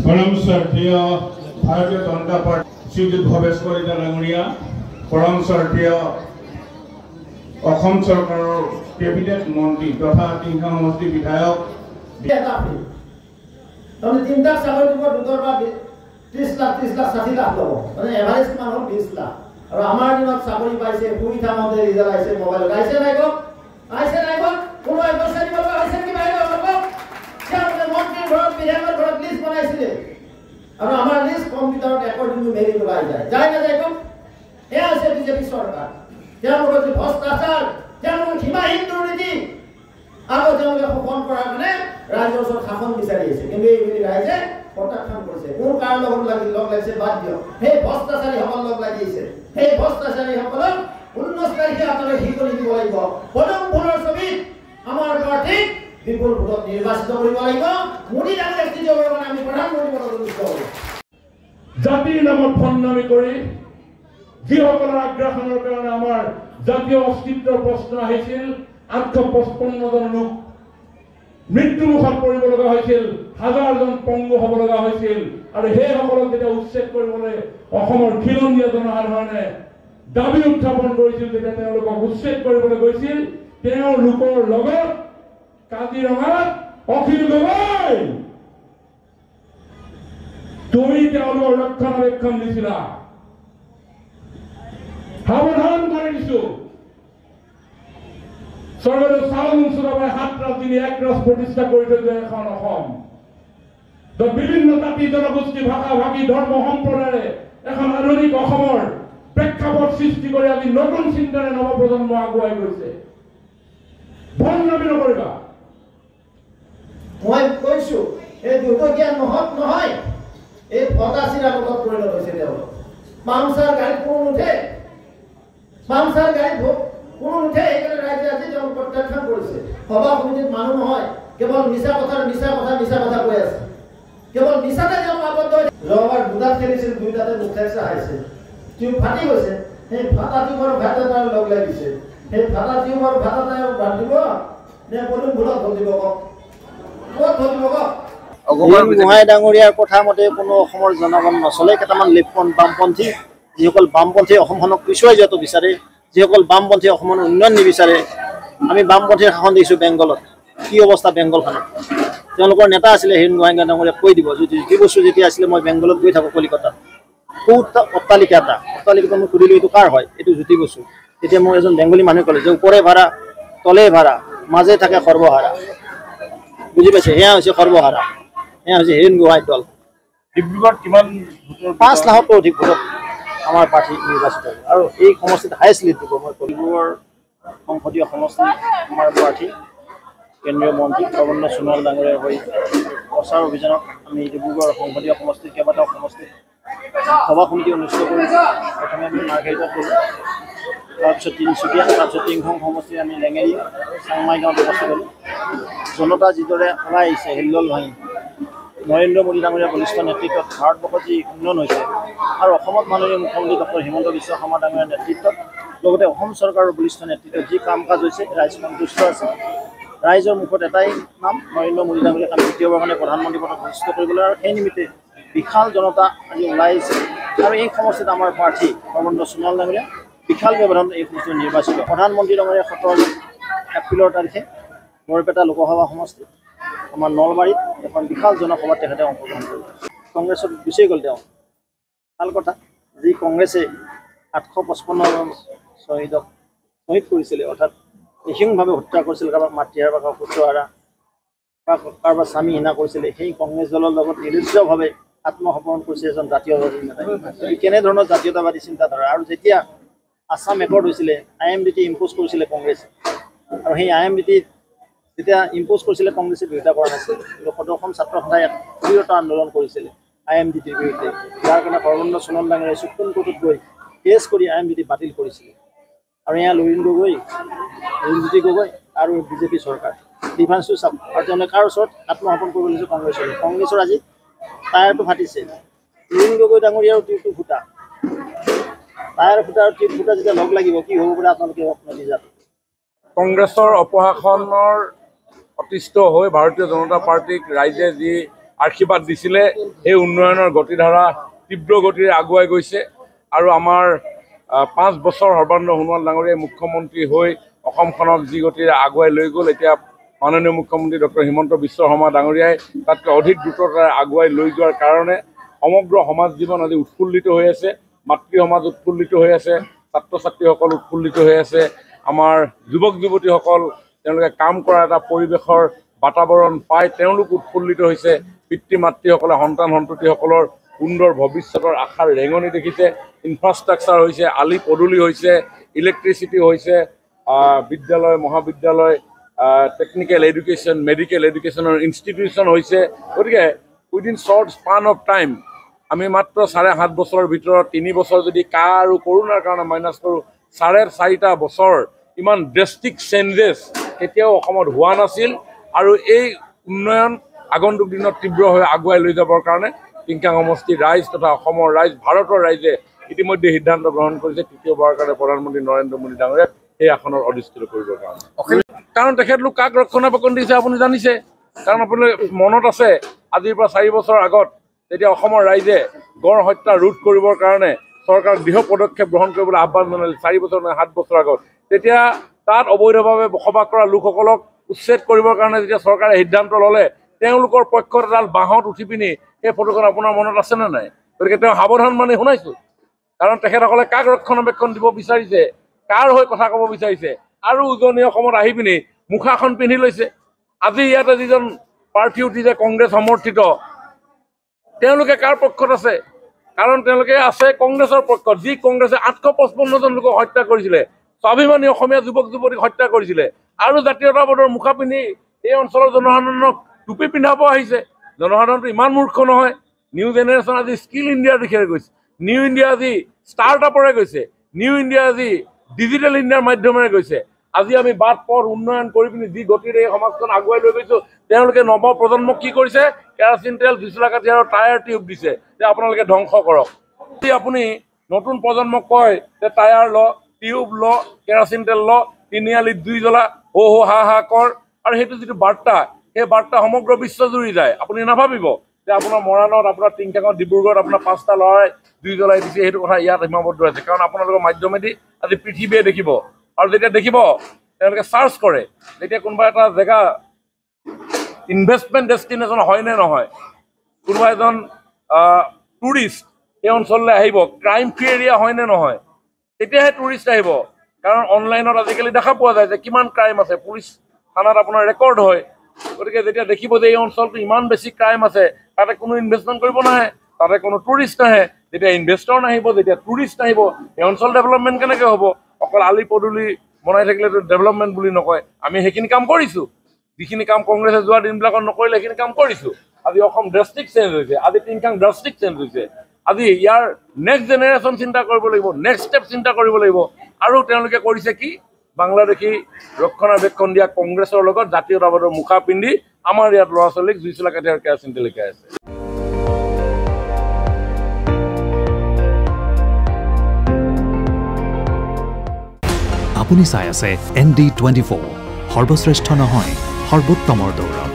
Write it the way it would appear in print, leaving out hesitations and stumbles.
परम श्रद्धेय भारतीय जनता पार्टी श्रीयुत भवेश कलिता डांगरिया परम श्रद्धेय অসম চৰকাৰৰ কেবিনেট মন্ত্ৰী তথা টিংখাং সমষ্টি বিধায়ক তাৰমানে তিনিটা চাকৰি দিব দুটাৰ পৰা 30 লাখ 60 লাখ ল'ব মানে এভাৰেজ মানুহৰ 20 লাখ আৰু আমাৰ দিনত চাকৰি পাইছে শুই থাকোঁতে ৰিজাল্ট আহিছে মোবাইল আহিছে নাই গো কোনো পইচা দিব আহিছে কি বাহিৰ হ'ব তেওঁলোকে মন্ত্ৰীৰ ঘৰত বিধায়কৰ ঘৰত লিষ্ট বনাইছিলে আৰু আমাৰ লিষ্ট কম্পিউটাৰত একৰ্ডিং টু মেৰিট ওলাই যায় নাযায় গো এয়া আছে বিজেপি চৰকাৰ তেওঁলোকৰ যে ভ্ৰষ্টাচাৰ তেওঁলোকৰ সীমাহীন দুৰ্নীতি আৰু তেওঁলোকে শোষণ কৰাৰ কাৰণে ৰাইজৰ ওচৰত শাসন বিচাৰি আছে কিন্তু এইবুলি ৰাইজে প্ৰত্যাখ্যান কৰিছে কোন কাৰ লগত লগ লাগিছে বাদ দিয়ক সেই ভ্ৰষ্টাচাৰীসকল লগ লাগিছে সেই ভ্ৰষ্টাচাৰীসকলক 19 তাৰিখে আপোনালোকে শিকলি দিব লাগিব পদম ফুলৰ ছবিত আমাৰ প্ৰাৰ্থীক বিপুল ভোটত নিৰ্বাচিত কৰিব লাগিব মোদী ডাঙৰীয়াক দ্বিতীয়বাৰৰ কাৰণে আমি প্ৰধানমন্ত্ৰী পদত নিশ্চিত হ'ব জাতিৰ নামত ফন্দামি কৰি যিসকলৰ আগ্ৰাসনৰ কাৰণে আমাৰ জাতীয় অস্তিত্বৰ প্ৰশ্ন আহিছিল 855 জন লোক মৃত্যুমুখত পৰিব লগা হৈছিল হাজাৰজন পংগু হ'ব লগা হৈছিল আৰু সেইসকলক যেতিয়া উচ্ছেদ কৰিবলৈ অসমৰ খিলঞ্জীয়া জনসাধাৰণে দাবী উত্থাপন কৰিছিল যেতিয়া তেওঁলোকক উচ্ছেদ কৰিবলৈ গৈছিল তেওঁৰ লোকৰ লগত কাজিৰঙাত অখিল গগৈ তুমি তেওঁলোকৰ ৰক্ষণাবেক্ষণ দিছিলা সাৱধান কৰি দিছো চৰকাৰে চাউল চুৰাবাই 7 ৰাজধানী 1 ৰাজ প্ৰতিষ্ঠা কৰি থৈ যায় এখন অসম বিভিন্ন জাতি জনগোষ্ঠী ভাষা ভাষী ধৰ্ম সম্প্ৰদায়েৰে এখন আধুনিক অসমৰ প্ৰেক্ষাপট সৃষ্টি কৰি আজি নতুন চিন্তাৰে নৱপ্ৰজন্ম আগুৱাই গৈছে ভণ্ডামি নকৰিবা মই কৈছো এই দুটকীয়া নহত নহয় এই ফটাচিৰা লগত পৰিণত হৈছে তেওঁলোক মাংসাৰ গাড়ীত কোনো নুঠে মাংসাৰ গাড়ীত কোনো নুঠে এইকাৰণে ৰাইজে আজি তেওঁলোক প্ৰত্যাখ্যান কৰিছে সভা সমিতিত মানুহ নহয় কেৱল মিছা কথা কৈ আছে কেৱল মিছাতে তেওঁলোক আবদ্ধ যোৱাবাৰ দুটাত খেলিছিল দুইটাতে মুখে চাইছে টিউব ফাটি গৈছে সেই ফাটা টিউবৰ ভাত এটা লগ লাগিছে সেই ফাটা টিউবৰ ভাত এটা বাদ দিব নে কোনো ভুলত ধল দিব ক'ত ধল দিব গোহাঁই ডাঙৰীয়াৰ কথা মতে কোনো অসমৰ জনগণ নচলে কেইটামান বামপন্থী যিসকল বামপন্থী অসমখনক পিছুৱাই যোৱাটো বিচাৰে যিসকল বামপন্থী অসমৰ উন্নয়ন নিবিচাৰে আমি বামপন্থীৰ শাসন দেখিছোঁ বেংগলত কি অৱস্থা বেংগলখনত তেওঁলোকৰ নেতা আছিলে হিৰণ গোহাঁই ডাঙৰীয়াক কৈ দিব যদি যি বস্তু যেতিয়া আছিলে মই বেংগলত গৈ থাকোঁ কলিকতাত অট্টালিকা অট্টালিকাটো মই সুধিলোঁ এইটো কাৰ হয় এইটো জ্যোতি বসু তেতিয়া মোক এজন বেংগলী মানুহে ক'লে যে ওপৰে ভাড়া তলে ভাড়া মাজে থাকে সৰ্বহাৰা বুজি পাইছে সেয়া হৈছে সৰ্বহাৰা এয়া হৈছে হিৰণ গোহাঁই দল ডিব্ৰুগড়ত কিমান 5 লাখতকৈ অধিক ভোটত আমাৰ প্ৰাৰ্থী নিৰ্বাচিত হ'ল আৰু এই সমষ্টিত হাইষ্ট লিড দিব মই ডিব্ৰুগড় সংসদীয় সমষ্টি আমাৰ প্ৰাৰ্থী কেন্দ্ৰীয় মন্ত্ৰী সৰ্বানন্দ সোণোৱাল ডাঙৰীয়াৰ হৈ প্ৰচাৰ অভিযানত আমি ডিব্ৰুগড় সংসদীয় সমষ্টিত কেইবাটাও সমষ্টিত সভা সমিতি অনুষ্ঠিত কৰিছোঁ প্ৰথমে আমি মাৰ্ঘেৰিটাত গ'লোঁ তাৰপিছত তিনিচুকীয়া তাৰপিছত টিংখাং সমষ্টিত আমি লেঙেৰী চাংমাই গাঁৱত উপস্থিত হ'লোঁ জনতা যিদৰে ওলাই আহিছে হিল্লোল ভাঙি নৰেন্দ্ৰ মোদী ডাঙৰীয়াৰ বলিষ্ঠ নেতৃত্বত ভাৰতবৰ্ষত যি উন্নয়ন হৈছে আৰু অসমত মাননীয় মুখ্যমন্ত্ৰী ডক্টৰ হিমন্ত বিশ্ব শৰ্মা ডাঙৰীয়াৰ নেতৃত্বত লগতে অসম চৰকাৰৰ বলিষ্ঠ নেতৃত্বত যি কাম কাজ হৈছে ৰাইজ সন্তুষ্ট আছে ৰাইজৰ মুখত এটাই নাম নৰেন্দ্ৰ মোদী ডাঙৰীয়াক আমি দ্বিতীয়বাৰৰ কাৰণে প্ৰধানমন্ত্ৰী পদত নিশ্চিত কৰিবলৈ আৰু সেই নিমিত্তে বিশাল জনতা আজি ওলাই আহিছে আৰু এই সমষ্টিত আমাৰ প্ৰাৰ্থী সৰ্বানন্দ সোণোৱাল ডাঙৰীয়া বিশাল ব্যৱধানত এই সমষ্টিত নিৰ্বাচিত প্ৰধানমন্ত্ৰী ডাঙৰীয়া 17 এপ্ৰিলৰ তাৰিখে বৰপেটা লোকসভা সমষ্টিত আমাৰ নলবাৰীত এখন বিশাল জনসভাত তেখেতে অংশগ্ৰহণ কৰিব কংগ্ৰেছত গুচি গ'ল তেওঁ ভাল কথা যি কংগ্ৰেছে 855 শ্বহীদক শ্বহীদ কৰিছিলে অৰ্থাৎ নিঃসিংভাৱে হত্যা কৰিছিল কাৰোবাক মাতৃহাৰ বা পুত্ৰহাৰা বা কাৰোবাৰ স্বামী হীনা কৰিছিলে সেই কংগ্ৰেছ দলৰ লগত নিৰ্দিষ্টভাৱে আত্মসমৰ্পণ কৰিছে এজন জাতীয়বাদী নেতাই কেনেধৰণৰ জাতীয়তাবাদী চিন্তাধাৰা আৰু যেতিয়া আছাম একৰ্ড হৈছিলে IMDT ইম্প'জ কৰিছিলে কংগ্ৰেছে আৰু সেই IMDT যেতিয়া ইম্প'জ কৰিছিলে কংগ্ৰেছে বিৰোধিতা কৰা নাছিল কিন্তু সদৌ ছাত্ৰ সন্থাই তীব্ৰ আন্দোলন কৰিছিলে IMDTৰ বিৰুদ্ধে যাৰ কাৰণে সৰ্বানন্দ সোণোৱাল ডাঙৰীয়াই সুপ্ৰিম কোৰ্টত গৈ কেছ কৰি IMDT বাতিল কৰিছিলে আৰু এয়া লুৰিণজ্যোতি গগৈ আৰু বিজেপি চৰকাৰ ডিফাৰেন্সটো চাওক আৰু তেওঁলোকে কাৰ ওচৰত আত্মসমৰ্পণ কৰিব লৈছে কংগ্ৰেছৰ আজি টায়াৰটো ফাটিছে লুৰিণ গগৈ ডাঙৰীয়াৰ টিউবটো ফুটা টায়াৰ ফুটা আৰু টিউব ফুটা যেতিয়া লগ লাগিব কি হ'ব বুলি আপোনালোকে নিজে কংগ্ৰেছৰ অপশাসনৰ অতিষ্ঠ হৈ ভাৰতীয় জনতা পাৰ্টিক ৰাইজে যি আশীৰ্বাদ দিছিলে সেই উন্নয়নৰ গতিধাৰা তীব্ৰ গতিৰে আগুৱাই গৈছে আৰু আমাৰ 5 বছৰ সৰ্বানন্দ সোণোৱাল ডাঙৰীয়াই মুখ্যমন্ত্ৰী হৈ অসমখনক যি গতিৰে আগুৱাই লৈ গ'ল এতিয়া মাননীয় মুখ্যমন্ত্ৰী ডক্টৰ হিমন্ত বিশ্ব শৰ্মা ডাঙৰীয়াই তাতকৈ অধিক দ্ৰুততাৰে আগুৱাই লৈ যোৱাৰ কাৰণে সমগ্ৰ সমাজ জীৱন আজি উৎফুল্লিত হৈ আছে মাতৃ সমাজ উৎফুল্লিত হৈ আছে ছাত্ৰ ছাত্ৰীসকল উৎফুল্লিত হৈ আছে আমাৰ যুৱক যুৱতীসকল তেওঁলোকে কাম কৰা এটা পৰিৱেশৰ বাতাবৰণ পাই তেওঁলোক উৎফুল্লিত হৈছে পিতৃ মাতৃসকলে সন্তান সন্ততিসকলৰ সুন্দৰ ভৱিষ্যতৰ আশাৰ ৰেঙনি দেখিছে ইনফ্ৰাষ্ট্ৰাকচাৰ হৈছে আলি পদূলি হৈছে ইলেক্ট্ৰিচিটি হৈছে বিদ্যালয় মহাবিদ্যালয় টেকনিক্যাল এডুকেশ্যন মেডিকেল এডুকেশ্যনৰ ইনষ্টিটিউশ্যন হৈছে গতিকে within short span of time আমি মাত্ৰ 7.5 বছৰৰ ভিতৰত 3 বছৰ যদি কা আৰু কৰোণাৰ কাৰণে মাইনাছ কৰোঁ 4.5 বছৰ ইমান ড্ৰেষ্টিক চেঞ্জেছ কেতিয়াও অসমত হোৱা নাছিল আৰু এই উন্নয়ন আগন্তুক দিনত তীব্ৰভাৱে আগুৱাই লৈ যাবৰ কাৰণে টিংখাং সমষ্টিৰ ৰাইজ তথা অসমৰ ৰাইজ ভাৰতৰ ৰাইজে ইতিমধ্যে সিদ্ধান্ত গ্ৰহণ কৰিছে তৃতীয়বাৰৰ কাৰণে প্ৰধানমন্ত্ৰী নৰেন্দ্ৰ মোদী ডাঙৰীয়াক সেই আসনৰ অধিষ্ঠিত কৰিবৰ কাৰণে কাৰণ তেখেতলোক কাক ৰক্ষণাবেক্ষণ দিছে আপুনি জানিছে কাৰণ আপুনি মনত আছে আজিৰ পৰা 4 বছৰ আগত যেতিয়া অসমৰ ৰাইজে গড় হত্যা ৰোধ কৰিবৰ কাৰণে চৰকাৰক দৃঢ় পদক্ষেপ গ্ৰহণ কৰিবলৈ আহ্বান জনালে 4 বছৰ নহয় 7 বছৰ আগত তেতিয়া তাত অবৈধভাৱে বসবাস কৰা লোকসকলক উচ্ছেদ কৰিবৰ কাৰণে যেতিয়া চৰকাৰে সিদ্ধান্ত ল'লে তেওঁলোকৰ পক্ষত এডাল বাঁহত উঠি পিনি সেই ফটোখন আপোনাৰ মনত আছেনে নাই গতিকে তেওঁ সাৱধান মানে শুনাইছোঁ কাৰণ তেখেতসকলে কাক ৰক্ষণাবেক্ষণ দিব বিচাৰিছে কাৰ হৈ কথা ক'ব বিচাৰিছে আৰু উজনি অসমত আহি পিনি মুখাখন পিন্ধি লৈছে আজি ইয়াতে যিজন প্ৰাৰ্থী উঠিছে কংগ্ৰেছ সমৰ্থিত তেওঁলোকে কাৰ পক্ষত আছে কাৰণ তেওঁলোকে আছে কংগ্ৰেছৰ পক্ষত যি কংগ্ৰেছে 855 জন লোকক হত্যা কৰিছিলে স্বাভিমানী অসমীয়া যুৱক যুৱতীক হত্যা কৰিছিলে আৰু জাতীয়তাবাদৰ মুখা পিন্ধি এই অঞ্চলৰ জনসাধাৰণক টুপি পিন্ধাব আহিছে জনসাধাৰণটো ইমান মূৰ্খ নহয় নিউ জেনেৰেশ্যন আজি স্কিল ইণ্ডিয়াৰ দিশে গৈছে নিউ ইণ্ডিয়া আজি ষ্টাৰ্টআপৰে গৈছে নিউ ইণ্ডিয়া আজি ডিজিটেল ইণ্ডিয়াৰ মাধ্যমেৰে গৈছে আজি আমি বাট পথ উন্নয়ন কৰি পিনি যি গতিৰে এই সমাজখন আগুৱাই লৈ গৈছোঁ তেওঁলোকে নৱ প্ৰজন্মক কি কৰিছে কেৰাচিন তেল 20 লাখ আৰু টায়াৰ টিউব দিছে যে আপোনালোকে ধ্বংস কৰক যদি আপুনি নতুন প্ৰজন্মক কয় যে টায়াৰ ল টিউব ল কেৰাচিন তেল ল তিনিআলিত জুই জ্বলা হো হো হা হা কৰ আৰু সেইটো যিটো বাৰ্তা সেই বাৰ্তা সমগ্ৰ বিশ্বজুৰি যায় আপুনি নাভাবিব যে আপোনাৰ মৰাণত আপোনাৰ টিংখাঙত ডিব্ৰুগড়ত আপোনাৰ 5টা ল'ৰাই জুই জ্বলাই দিছে সেইটো কথা ইয়াত সীমাবদ্ধ আছে কাৰণ আপোনালোকৰ মাধ্যমেদি আজি পৃথিৱীয়ে দেখিব আৰু যেতিয়া দেখিব তেওঁলোকে চাৰ্চ কৰে যেতিয়া কোনোবা এটা জেগা ইনভেষ্টমেণ্ট ডেষ্টিনেশ্যন হয় নে নহয় কোনোবা এজন টুৰিষ্ট এই অঞ্চললৈ আহিব ক্ৰাইম ফ্ৰী এৰিয়া হয় নে নহয় তেতিয়াহে টুৰিষ্ট আহিব কাৰণ অনলাইনত আজিকালি দেখা পোৱা যায় যে কিমান ক্ৰাইম আছে পুলিচ থানাত আপোনাৰ ৰেকৰ্ড হয় গতিকে যেতিয়া দেখিব যে এই অঞ্চলটো ইমান বেছি ক্ৰাইম আছে তাতে কোনো ইনভেষ্টমেণ্ট কৰিব নাহে তাতে কোনো টুৰিষ্ট নাহে যেতিয়া ইনভেষ্টৰ নাহিব যেতিয়া টুৰিষ্ট আহিব এই অঞ্চল ডেভেলপমেণ্ট কেনেকৈ হ'ব অকল আলি পদূলি বনাই থাকিলেতো ডেভেলপমেণ্ট বুলি নকয় আমি সেইখিনি কাম কৰিছোঁ যিখিনি কাম কংগ্ৰেছে যোৱা দিনবিলাকত নকৰিলে সেইখিনি কাম কৰিছোঁ আজি অসম ড্ৰাষ্টিক চেঞ্জ হৈছে আজি টিংখাং ড্ৰাষ্টিক চেঞ্জ হৈছে আজি ইয়াৰ নেক্সট জেনেৰেশ্যন চিন্তা কৰিব লাগিব নেক্সট ষ্টেপ চিন্তা কৰিব লাগিব আৰু তেওঁলোকে কৰিছে কি বাংলাদেশী ৰক্ষণাবেক্ষণ দিয়া কংগ্ৰেছৰ লগত জাতীয়তাবাদৰ মুখা পিন্ধি আমাৰ ইয়াত ল'ৰা ছোৱালীক জুই চলা কাঠিয়াৰ কেৰাচিন তেল লিখাই আছে আপুনি চাই আছে ND24 সৰ্বশ্ৰেষ্ঠ নহয় সৰ্বোত্তমৰ দৌৰত